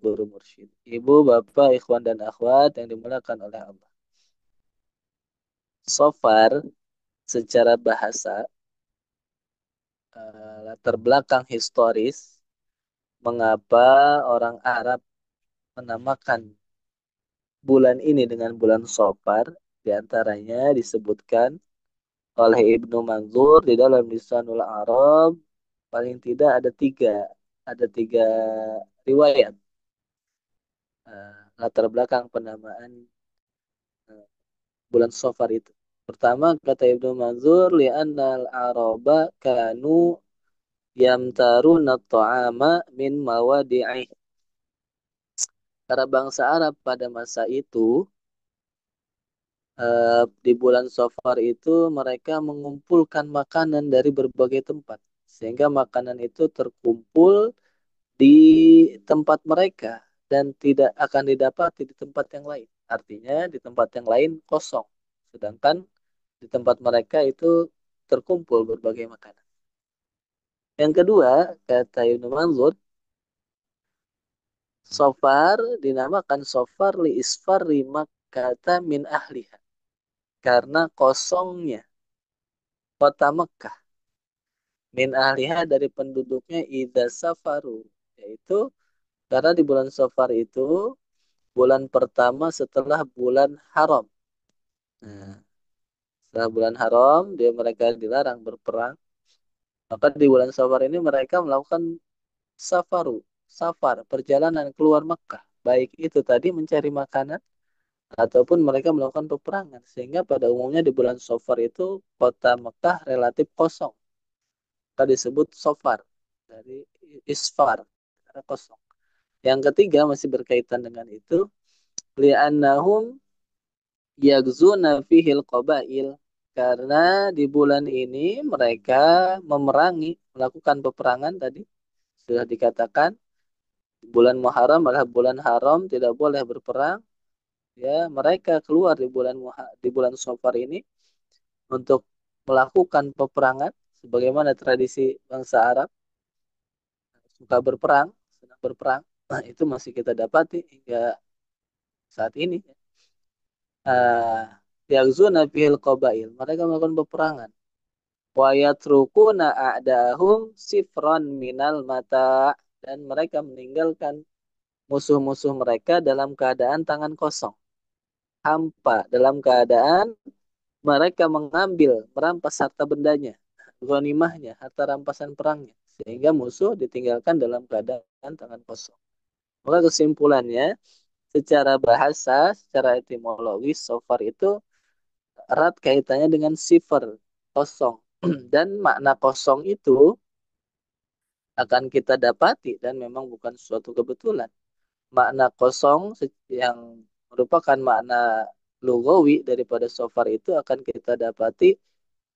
guru mursyid. Ibu, bapak, ikhwan dan akhwat yang dimuliakan oleh Allah. So far, secara bahasa, latar belakang historis, mengapa orang Arab menamakan bulan ini dengan bulan Sofar, diantaranya disebutkan oleh Ibnu Manzur di dalam Lisanul Arab, paling tidak ada tiga riwayat latar belakang penamaan eh, bulan Safar itu. Pertama kata Ibnu Manzur li'annal araba kanu yamtaruna ta'ama min mawadi'ih. Karena bangsa Arab pada masa itu di bulan Safar itu mereka mengumpulkan makanan dari berbagai tempat sehingga makanan itu terkumpul di tempat mereka dan tidak akan didapati di tempat yang lain. Artinya di tempat yang lain kosong. Sedangkan di tempat mereka itu terkumpul berbagai makanan. Yang kedua, kata Ibnu Manzur, Sofar dinamakan Sofar li isfarri Makkata min ahliha. Karena kosongnya kota Mekah min ahliha dari penduduknya idza safaru. Yaitu karena di bulan Safar itu bulan pertama setelah bulan haram. Nah, setelah bulan haram, mereka dilarang berperang. Maka di bulan Safar ini mereka melakukan safaru, safar, perjalanan keluar Mekah. Baik itu tadi mencari makanan ataupun mereka melakukan peperangan. Sehingga pada umumnya di bulan Safar itu kota Mekah relatif kosong. Maka disebut Safar dari isfar, karena kosong. Yang ketiga masih berkaitan dengan itu, li'annahum yagzuna fihil qabail. Karena di bulan ini mereka memerangi, melakukan peperangan tadi. Sudah dikatakan, bulan Muharram adalah bulan haram, tidak boleh berperang. Ya, mereka keluar di bulan Safar ini untuk melakukan peperangan sebagaimana tradisi bangsa Arab suka berperang, sedang berperang. Nah, itu masih kita dapati hingga saat ini. Yagzuna fihil qabail. Mereka melakukan peperangan. Wa yatrukuna a'dahum sifron minal mata. Dan mereka meninggalkan musuh-musuh mereka dalam keadaan tangan kosong. Hampa. Dalam keadaan mereka merampas harta bendanya. Ghanimahnya, harta rampasan perangnya. Sehingga musuh ditinggalkan dalam keadaan tangan kosong. Maka kesimpulannya, secara bahasa, secara etimologis, sofar itu erat kaitannya dengan sifar, kosong. Dan makna kosong itu akan kita dapati dan memang bukan suatu kebetulan. Makna kosong yang merupakan makna lugawi daripada sofar itu akan kita dapati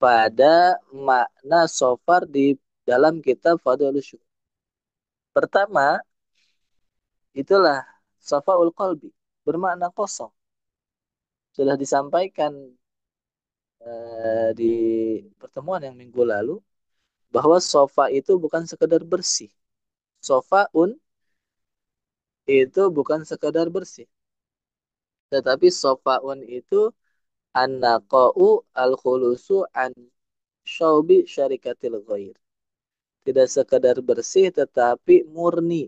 pada makna sofar di dalam kitab Fadlul Syukur. Pertama, itulah safaul qalbi, bermakna kosong. Sudah disampaikan di pertemuan yang minggu lalu bahwa sofa itu bukan sekedar bersih. Sofaun itu bukan sekedar bersih, tetapi sofaun itu an-naqa'u al-khulusu an syaubi syarikatil ghair. Tidak sekedar bersih tetapi murni,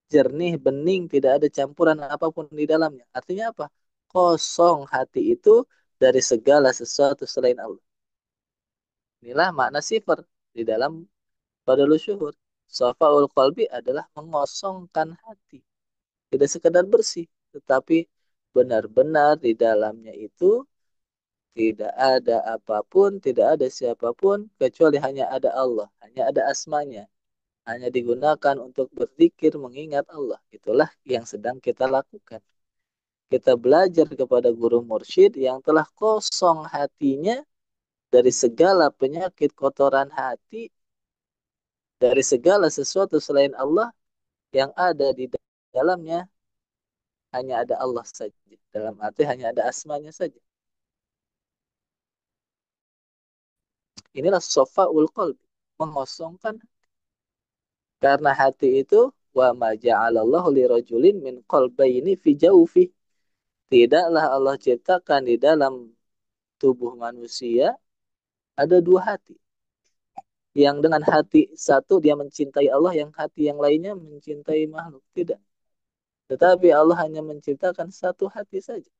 jernih, bening, tidak ada campuran apapun di dalamnya. Artinya apa? Kosong hati itu dari segala sesuatu selain Allah. Inilah makna sifar di dalam Fadlul Syuhur. Safaul qalbi adalah mengosongkan hati. Tidak sekedar bersih, tetapi benar-benar di dalamnya itu tidak ada apapun, tidak ada siapapun, kecuali hanya ada Allah, hanya ada asmanya, hanya digunakan untuk berzikir, mengingat Allah. Itulah yang sedang kita lakukan. Kita belajar kepada guru mursyid yang telah kosong hatinya dari segala penyakit kotoran hati, dari segala sesuatu selain Allah yang ada di dalamnya hanya ada Allah saja. Dalam arti hanya ada asmanya saja. Inilah sofaul qalbi, mengosongkan karena hati itu Wa ma ja'alallahu lirajulin min qalbayni fi jawfi. Tidaklah Allah ciptakan di dalam tubuh manusia ada dua hati. Yang dengan hati satu dia mencintai Allah, yang hati yang lainnya mencintai makhluk. Tidak. Tetapi Allah hanya menciptakan satu hati saja.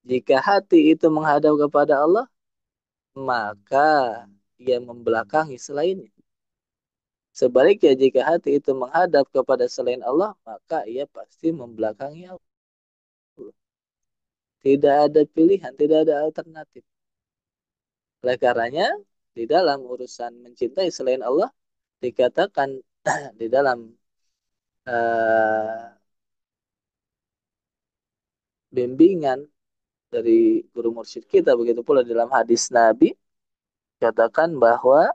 Jika hati itu menghadap kepada Allah, maka ia membelakangi selainnya. Sebaliknya jika hati itu menghadap kepada selain Allah, maka ia pasti membelakangi Allah. Tidak ada pilihan, tidak ada alternatif. Oleh karenanya, di dalam urusan mencintai selain Allah, dikatakan di dalam uh, bimbingan dari guru mursyid kita, begitu pula dalam hadis Nabi, katakan bahwa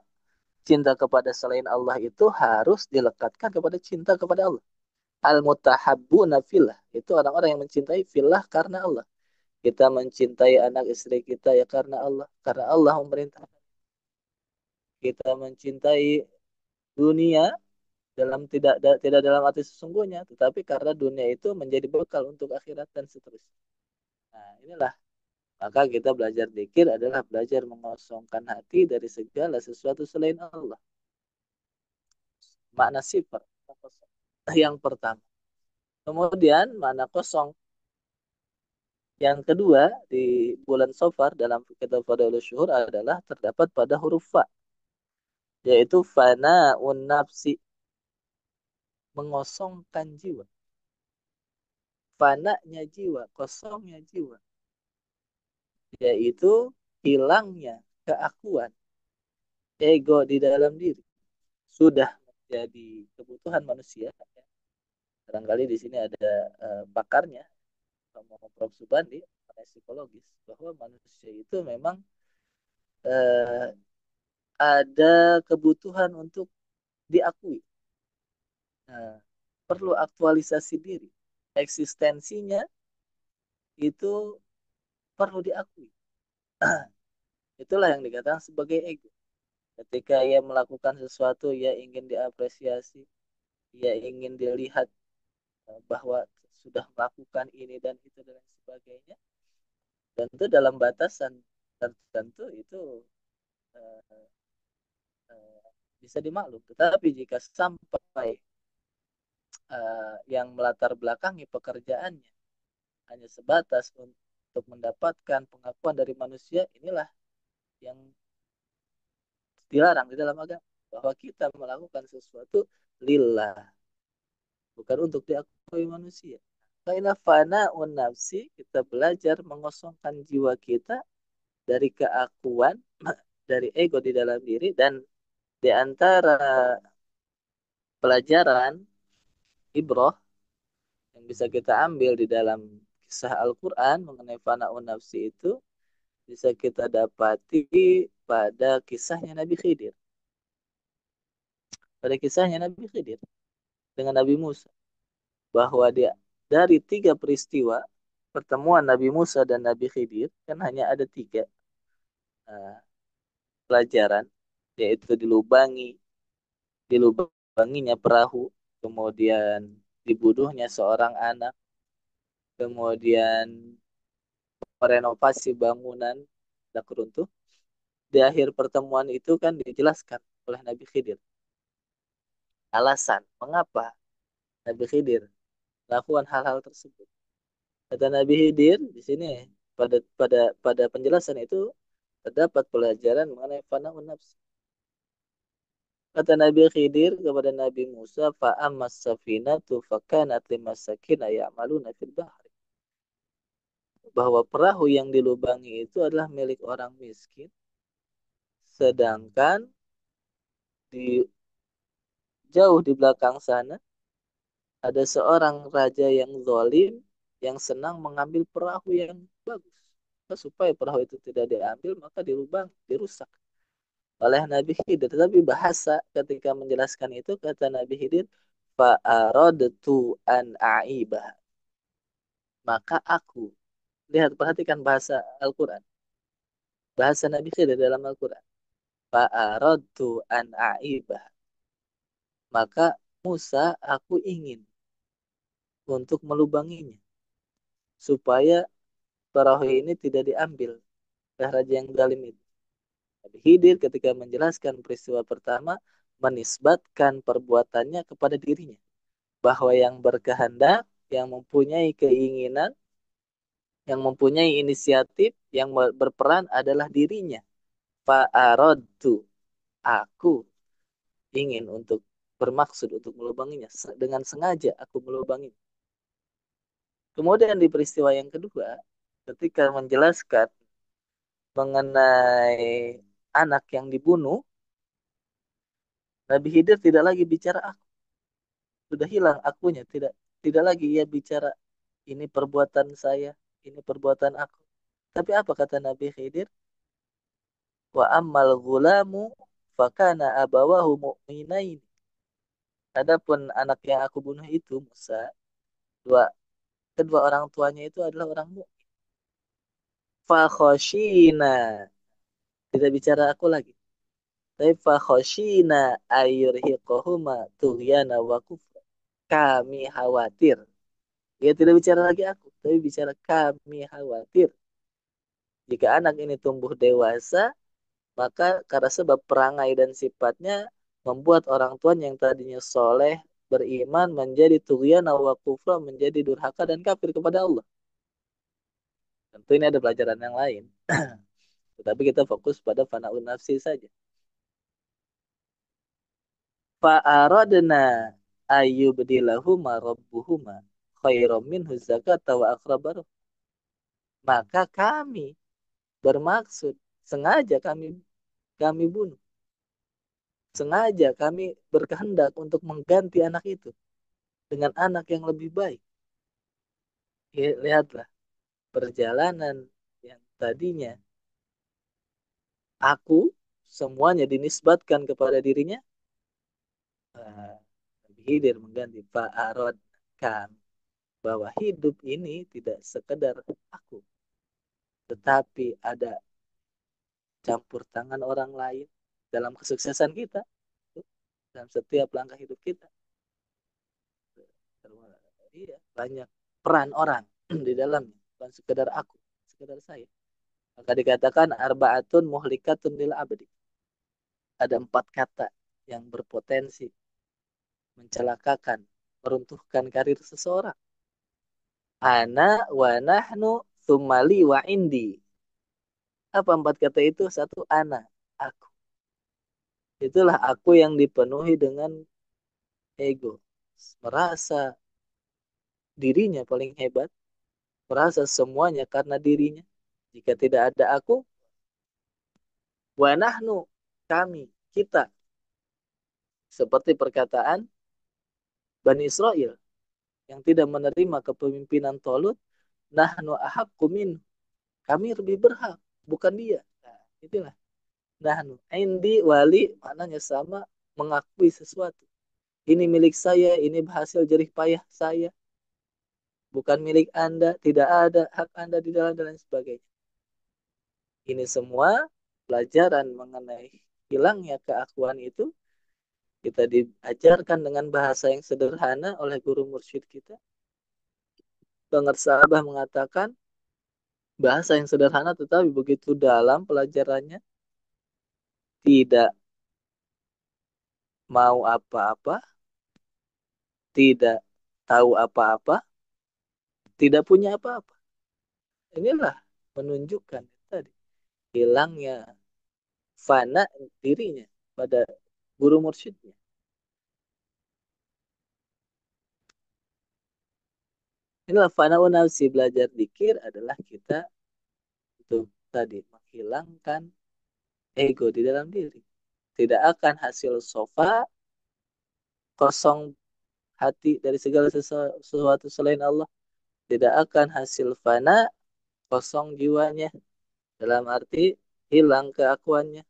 cinta kepada selain Allah itu harus dilekatkan kepada cinta kepada Allah. Al-mutahabbuna fillah. Itu orang-orang yang mencintai fillah karena Allah. Kita mencintai anak istri kita ya karena Allah. Karena Allah memerintah. Kita mencintai dunia tidak dalam arti sesungguhnya, tetapi karena dunia itu menjadi bekal untuk akhirat dan seterusnya. Nah, inilah maka kita belajar zikir adalah belajar mengosongkan hati dari segala sesuatu selain Allah. Makna sifat yang pertama. Kemudian makna kosong yang kedua di bulan Safar dalam kitab Fadailus Syuhur adalah terdapat pada huruf fa, yaitu fana un nafsi, mengosongkan jiwa. Fananya jiwa, kosongnya jiwa, yaitu hilangnya keakuan, ego di dalam diri. Sudah menjadi kebutuhan manusia. Barangkali di sini ada pakarnya, Prof. Subandi, psikologis, bahwa manusia itu memang uh, ada kebutuhan untuk diakui. Nah, perlu aktualisasi diri. Eksistensinya itu perlu diakui. Itulah yang dikatakan sebagai ego. Ketika ia melakukan sesuatu, ia ingin diapresiasi, ia ingin dilihat bahwa sudah melakukan ini dan itu dan sebagainya. Tentu dalam batasan tertentu itu uh, uh, bisa dimaklum. Tetapi jika sampai yang melatar belakangi pekerjaannya hanya sebatas untuk mendapatkan pengakuan dari manusia, inilah yang dilarang di dalam agama, bahwa kita melakukan sesuatu lillah, bukan untuk diakui manusia. Karena fana nafsi, kita belajar mengosongkan jiwa kita dari keakuan, dari ego di dalam diri, dan di antara pelajaran ibroh yang bisa kita ambil di dalam kisah Al-Quran mengenai fana nafsi itu bisa kita dapati pada kisahnya Nabi Khidir. Pada kisahnya Nabi Khidir dengan Nabi Musa. Bahwa dia dari tiga peristiwa pertemuan Nabi Musa dan Nabi Khidir, kan hanya ada tiga uh, pelajaran, yaitu dilubanginya perahu, kemudian dibunuhnya seorang anak, kemudian merenovasi bangunan dan keruntuh. Di akhir pertemuan itu kan dijelaskan oleh Nabi Khidir alasan mengapa Nabi Khidir melakukan hal-hal tersebut. Kata Nabi Khidir di sini pada penjelasan itu terdapat pelajaran mengenai fana nafs. Kata Nabi Khidir kepada Nabi Musa, fa'ammas safinatu fakanat limasakina ya'maluna fil bahri. Bahwa perahu yang dilubangi itu adalah milik orang miskin, sedangkan di jauh di belakang sana ada seorang raja yang zalim yang senang mengambil perahu yang bagus. Supaya perahu itu tidak diambil, maka dilubang, dirusak oleh Nabi Khidir. Tetapi bahasa ketika menjelaskan itu, kata Nabi Khidir, fa'aradtu an a'ibah. Maka aku, lihat perhatikan bahasa Al-Quran. Bahasa Nabi Khidir dalam Al-Quran. Fa'aradtu an a'ibah. Maka Musa, aku ingin untuk melubanginya supaya perahu ini tidak diambil oleh raja yang zalim itu. Nabi Khidir ketika menjelaskan peristiwa pertama menisbatkan perbuatannya kepada dirinya, bahwa yang berkehendak, yang mempunyai keinginan, yang mempunyai inisiatif, yang berperan adalah dirinya. Fa'aradtu, aku ingin untuk bermaksud untuk melubanginya, dengan sengaja aku melubanginya. Kemudian di peristiwa yang kedua, ketika menjelaskan mengenai anak yang dibunuh, Nabi Khidir tidak lagi bicara aku, sudah hilang akunya, tidak tidak lagi ia bicara ini perbuatan saya, ini perbuatan aku. Tapi apa kata Nabi Khidir? Wa ammal gulamu fakana abawahu mu'minain. Adapun anak yang aku bunuh itu Musa, dua kedua orang tuanya itu adalah orang mukmin. Fakhoshina, tidak bicara aku lagi. Tapi fakhoshina ayurhiqohuma tughyana wa kufra. Kami khawatir. Dia tidak bicara lagi aku, tapi bicara kami khawatir. Jika anak ini tumbuh dewasa, maka karena sebab perangai dan sifatnya membuat orang tua yang tadinya soleh, beriman, menjadi tughyan wa kufra, menjadi durhaka dan kafir kepada Allah. Tentu ini ada pelajaran yang lain. Tetapi kita fokus pada fana'un nafsi saja. Fa'aradna ayyubdilahuma rabbuhuma khairam minhu zakata wa aqrabaruh. Maka kami bermaksud, sengaja kami bunuh. Sengaja kami berkehendak untuk mengganti anak itu dengan anak yang lebih baik. Lihatlah perjalanan yang tadinya aku semuanya dinisbatkan kepada dirinya. Nabi Khidir mengganti fa'arad kami, bahwa hidup ini tidak sekedar aku, tetapi ada campur tangan orang lain dalam kesuksesan kita, dalam setiap langkah hidup kita. Iya, banyak peran orang di dalamnya, bukan sekedar aku, sekedar saya. Maka dikatakan arbaatun muhlikatun lil abdi. Ada 4 kata yang berpotensi mencelakakan, meruntuhkan karir seseorang. Ana wa nahnu tsumali wa indi. Apa 4 kata itu? Satu, ana, aku. Itulah aku yang dipenuhi dengan ego. Merasa dirinya paling hebat. Merasa semuanya karena dirinya. Jika tidak ada aku, wa nahnu, kami, kita. Seperti perkataan Bani Israel yang tidak menerima kepemimpinan Tolut, nahnu ahaqqu min, kami lebih berhak, bukan dia. Nah, itulah nahnu. Indi wali maknanya sama, mengakui sesuatu. Ini milik saya, ini hasil jerih payah saya, bukan milik Anda, tidak ada hak Anda di dalam dan lain sebagainya. Ini semua pelajaran mengenai hilangnya keakuan itu kita diajarkan dengan bahasa yang sederhana oleh guru mursyid kita. Banget Sabah mengatakan bahasa yang sederhana tetapi begitu dalam pelajarannya, tidak mau apa-apa, tidak tahu apa-apa, tidak punya apa-apa. Inilah menunjukkan tadi hilangnya fana dirinya pada guru mursyidnya. Inilah fana nafsi, belajar dikir adalah kita untuk tadi menghilangkan ego di dalam diri. Tidak akan hasil sofa, kosong hati dari segala sesuatu selain Allah. Tidak akan hasil fana, kosong jiwanya. Dalam arti hilang keakuannya,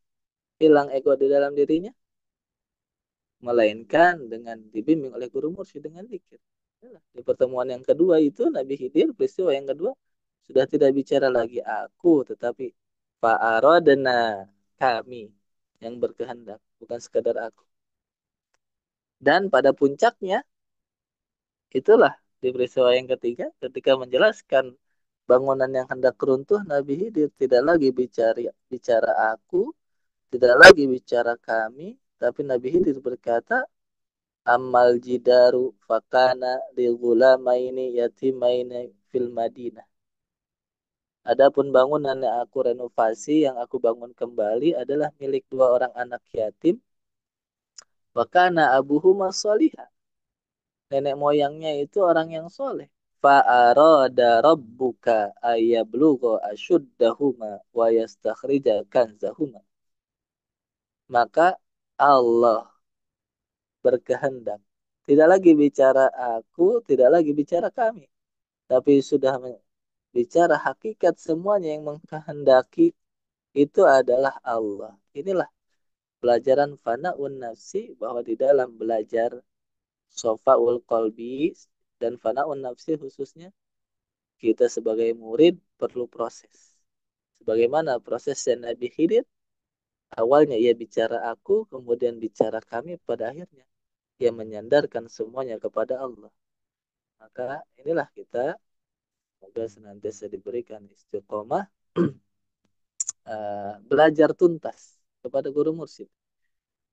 hilang ego di dalam dirinya. Melainkan dengan dibimbing oleh guru mursyid dengan zikir. Di pertemuan yang kedua itu Nabi Khidir, peristiwa yang kedua, sudah tidak bicara lagi aku, tetapi fa'aradna, kami yang berkehendak, bukan sekadar aku. Dan pada puncaknya, itulah di peristiwa yang ketiga, ketika menjelaskan bangunan yang hendak runtuh, Nabi Khidir tidak lagi bicara aku, tidak lagi bicara kami, tapi Nabi Khidir berkata, Amal jidaru fakana li gulamaini yatimaini fil Madinah. Adapun bangunan yang aku renovasi, yang aku bangun kembali adalah milik dua orang anak yatim. Wakana abuhuma solihah. Nenek moyangnya itu orang yang soleh. Fa'arada rabbuka ayablugha ashuddahuma wa yastakhrija kanzahuma. Maka Allah berkehendak. Tidak lagi bicara aku, tidak lagi bicara kami. Tapi sudah bicara hakikat semuanya yang mengkehendaki itu adalah Allah. Inilah pelajaran fana'un nafsi bahwa di dalam belajar sofaul qalbi dan fana'un nafsi khususnya kita sebagai murid perlu proses. Sebagaimana prosesnya Nabi Khidir, awalnya ia bicara aku, kemudian bicara kami, pada akhirnya ia menyandarkan semuanya kepada Allah. Maka inilah kita, semoga senantiasa diberikan istiqomah, belajar tuntas kepada guru mursyid.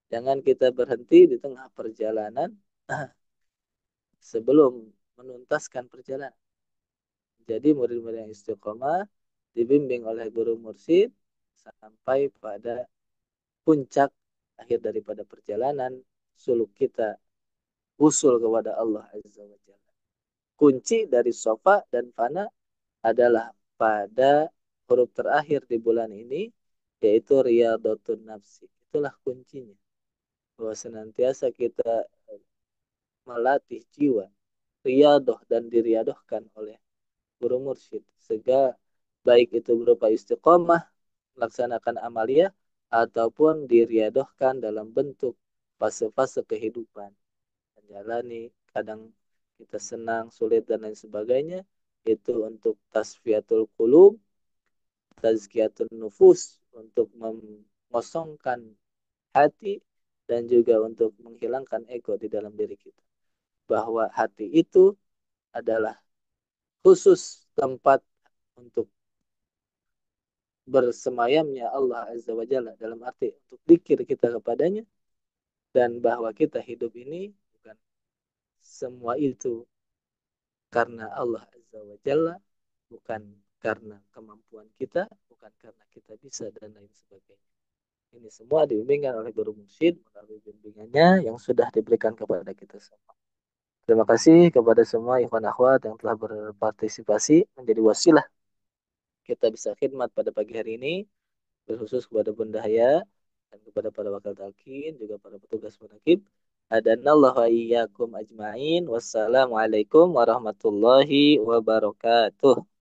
Jangan kita berhenti di tengah perjalanan sebelum menuntaskan perjalanan. Jadi murid-murid yang istiqomah dibimbing oleh guru mursyid sampai pada puncak akhir daripada perjalanan suluk kita usul kepada Allah Azza wa Jalla. Kunci dari sofa dan fana adalah pada huruf terakhir di bulan ini, yaitu riyadhatun nafsi. Itulah kuncinya. Bahwa senantiasa kita melatih jiwa, riyadoh dan diriadohkan oleh guru mursyid. Sehingga baik itu berupa istiqomah, melaksanakan amalia, ataupun diriadohkan dalam bentuk fase-fase kehidupan. Menjalani, kadang kita senang, sulit, dan lain sebagainya. Itu untuk tasfiyatul qulub, tazkiyatun nufus, untuk mengosongkan hati, dan juga untuk menghilangkan ego di dalam diri kita. Bahwa hati itu adalah khusus tempat untuk bersemayamnya Allah Azza wa Jalla, dalam arti untuk zikir kita kepadanya, dan bahwa kita hidup ini bukan semua itu karena Allah Azza wa Jalla, bukan karena kemampuan kita, bukan karena kita bisa, dan lain sebagainya. Ini semua dibimbingkan oleh guru mursyid melalui bimbingannya yang sudah diberikan kepada kita semua. Terima kasih kepada semua ikhwan akhwat yang telah berpartisipasi menjadi wasilah kita bisa khidmat pada pagi hari ini, berkhusus kepada Bunda Haya dan kepada para wakil talqin, juga para petugas penakib. Adanallahu wa iyyakum ajmain. Wassalamualaikum warahmatullahi wabarakatuh.